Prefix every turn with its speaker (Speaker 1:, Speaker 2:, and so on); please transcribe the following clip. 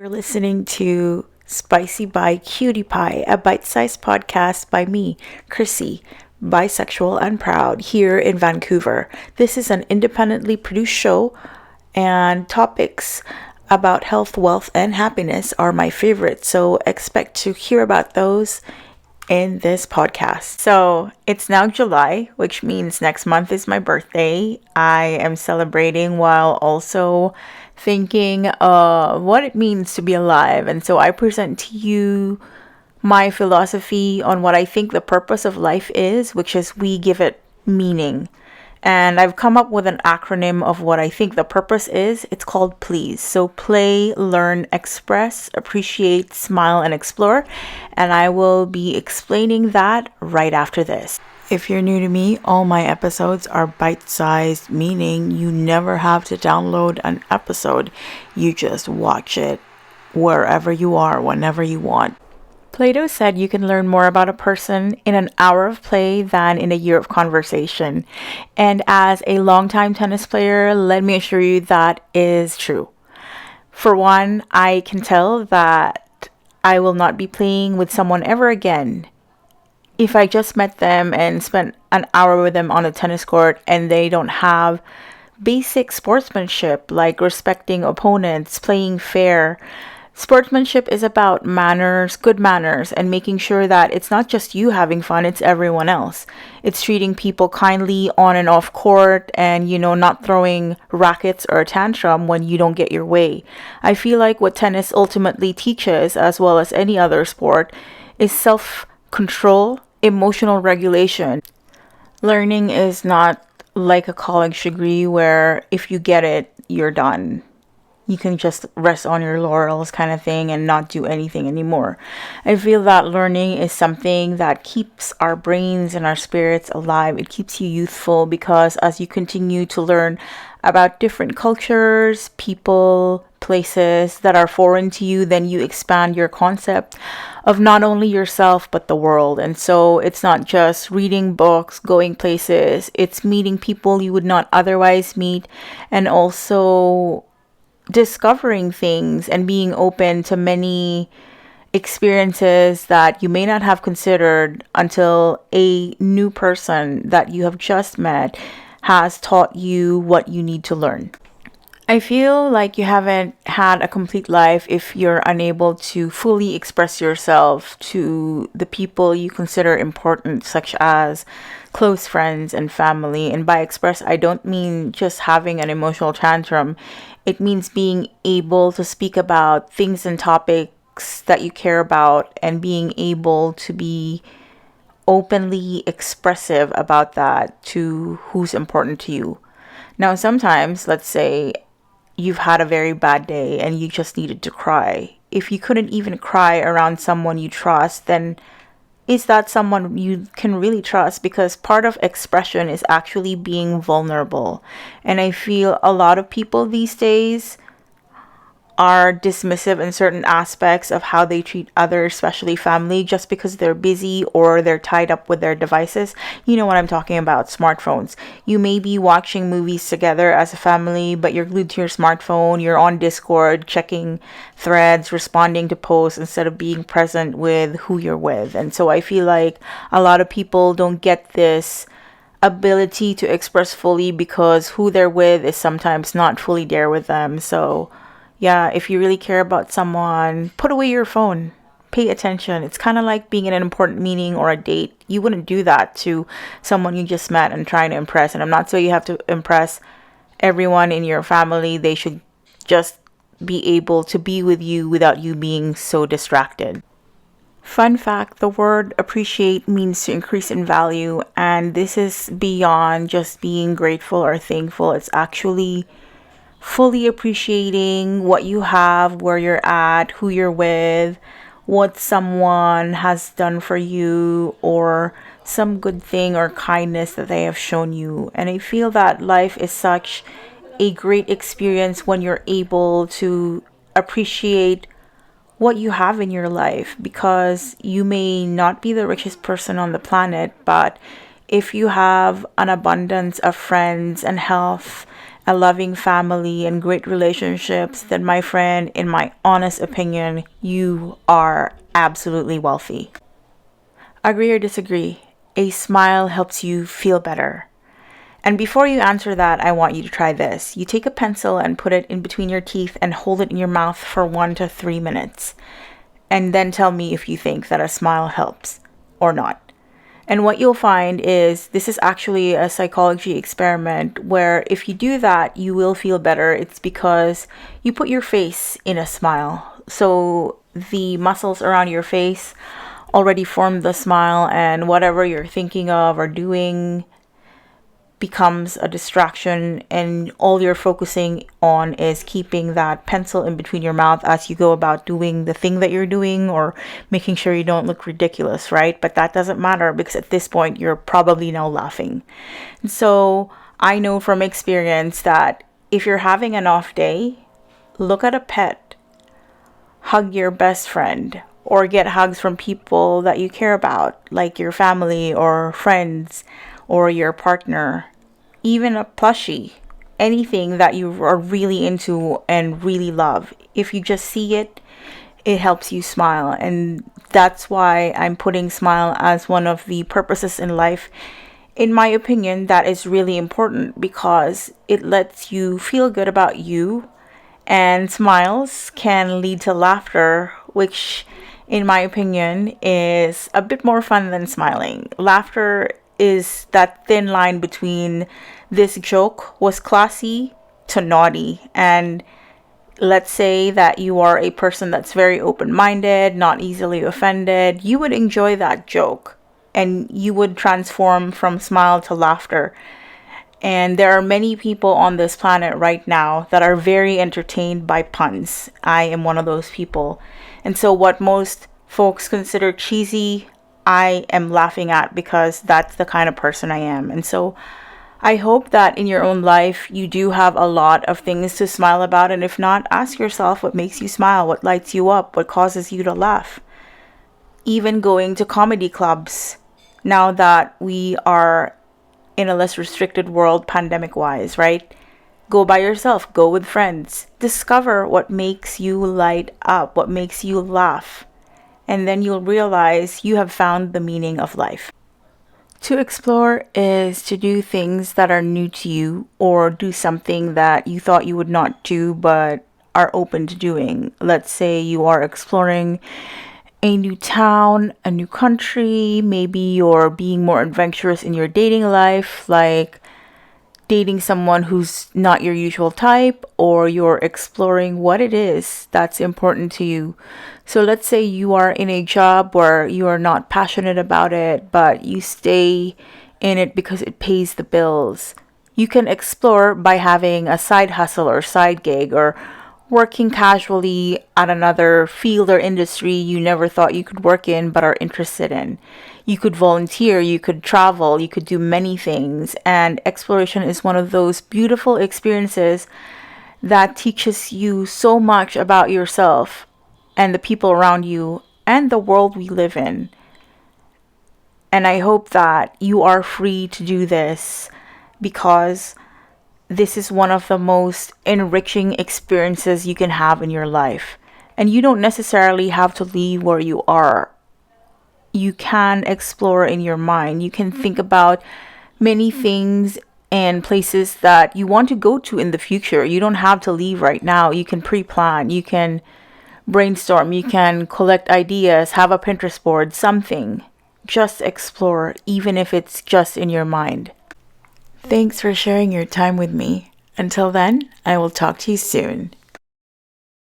Speaker 1: You're listening to Spicy by Cutie Pie, a bite-sized podcast by me, Chrissy, bisexual and proud, here in Vancouver. This is an independently produced show, and topics about health, wealth, and happiness are my favorites, so expect to hear about those in this podcast. So it's now July, which means next month is my birthday. I am celebrating while also thinking what it means to be alive. And so I present to you my philosophy on what I think the purpose of life is, which is we give it meaning. And I've come up with an acronym of what I think the purpose is. It's called PLEASE. So play, learn, express, appreciate, smile, and explore. And I will be explaining that right after this. If you're new to me, all my episodes are bite-sized, meaning you never have to download an episode. You just watch it wherever you are, whenever you want. Plato said you can learn more about a person in an hour of play than in a year of conversation. And as a longtime tennis player, let me assure you that is true. For one, I can tell that I will not be playing with someone ever again if I just met them and spent an hour with them on a tennis court and they don't have basic sportsmanship like respecting opponents, playing fair. Sportsmanship is about manners, good manners, and making sure that it's not just you having fun, it's everyone else. It's treating people kindly on and off court and, not throwing rackets or a tantrum when you don't get your way. I feel like what tennis ultimately teaches, as well as any other sport, is self-control, emotional regulation. Learning is not like a college degree where if you get it, you're done. You can just rest on your laurels kind of thing and not do anything anymore. I feel that learning is something that keeps our brains and our spirits alive. It keeps you youthful because as you continue to learn about different cultures, people, places that are foreign to you, then you expand your concept of not only yourself but the world. And so it's not just reading books, going places, it's meeting people you would not otherwise meet, and also discovering things and being open to many experiences that you may not have considered until a new person that you have just met has taught you what you need to learn. I feel like you haven't had a complete life if you're unable to fully express yourself to the people you consider important, such as close friends and family. And by express, I don't mean just having an emotional tantrum. It means being able to speak about things and topics that you care about and being able to be openly expressive about that to who's important to you. Now, sometimes, let's say you've had a very bad day and you just needed to cry. If you couldn't even cry around someone you trust, then is that someone you can really trust? Because part of expression is actually being vulnerable. And I feel a lot of people these days are dismissive in certain aspects of how they treat others, especially family, just because they're busy or they're tied up with their devices. You know what I'm talking about, smartphones. You may be watching movies together as a family, but you're glued to your smartphone, you're on Discord, checking threads, responding to posts instead of being present with who you're with. And so I feel like a lot of people don't get this ability to express fully because who they're with is sometimes not fully there with them. So yeah, if you really care about someone, put away your phone. Pay attention. It's kind of like being in an important meeting or a date. You wouldn't do that to someone you just met and trying to impress. And I'm not saying you have to impress everyone in your family. They should just be able to be with you without you being so distracted. Fun fact, the word appreciate means to increase in value. And this is beyond just being grateful or thankful. It's actually fully appreciating what you have, where you're at, who you're with, what someone has done for you, or some good thing or kindness that they have shown you. And I feel that life is such a great experience when you're able to appreciate what you have in your life, because you may not be the richest person on the planet, but if you have an abundance of friends and health a loving family, and great relationships, then my friend, in my honest opinion, you are absolutely wealthy. Agree or disagree? A smile helps you feel better. And before you answer that, I want you to try this. You take a pencil and put it in between your teeth and hold it in your mouth for 1 to 3 minutes. And then tell me if you think that a smile helps or not. And what you'll find is this is actually a psychology experiment where if you do that, you will feel better. It's because you put your face in a smile. So the muscles around your face already form the smile, and whatever you're thinking of or doing becomes a distraction, and all you're focusing on is keeping that pencil in between your mouth as you go about doing the thing that you're doing, or making sure you don't look ridiculous, right? But that doesn't matter because at this point you're probably now laughing. And so I know from experience that if you're having an off day, look at a pet, hug your best friend, or get hugs from people that you care about, like your family or friends or your partner, even a plushie, anything that you are really into and really love. If you just see it, it helps you smile. And that's why I'm putting smile as one of the purposes in life. In my opinion, that is really important because it lets you feel good about you, and smiles can lead to laughter, which in my opinion is a bit more fun than smiling. Laughter is that thin line between this joke was classy to naughty. And let's say that you are a person that's very open-minded, not easily offended, you would enjoy that joke and you would transform from smile to laughter. And there are many people on this planet right now that are very entertained by puns. I am one of those people. And so what most folks consider cheesy, I am laughing at because that's the kind of person I am. And so I hope that in your own life, you do have a lot of things to smile about. And if not, ask yourself what makes you smile, what lights you up, what causes you to laugh. Even going to comedy clubs, now that we are in a less restricted world pandemic wise, right? Go by yourself, go with friends, discover what makes you light up, what makes you laugh, and then you'll realize you have found the meaning of life. To explore is to do things that are new to you, or do something that you thought you would not do but are open to doing. Let's say you are exploring a new town, a new country, maybe you're being more adventurous in your dating life, like dating someone who's not your usual type, or you're exploring what it is that's important to you. So let's say you are in a job where you are not passionate about it, but you stay in it because it pays the bills. You can explore by having a side hustle or side gig, or working casually at another field or industry you never thought you could work in but are interested in. You could volunteer, you could travel, you could do many things. And exploration is one of those beautiful experiences that teaches you so much about yourself and the people around you and the world we live in. And I hope that you are free to do this, because this is one of the most enriching experiences you can have in your life. And you don't necessarily have to leave where you are. You can explore in your mind. You can think about many things and places that you want to go to in the future. You don't have to leave right now. You can pre-plan. You can brainstorm. You can collect ideas, have a Pinterest board, something. Just explore, even if it's just in your mind. Thanks for sharing your time with me. Until then, I will talk to you soon.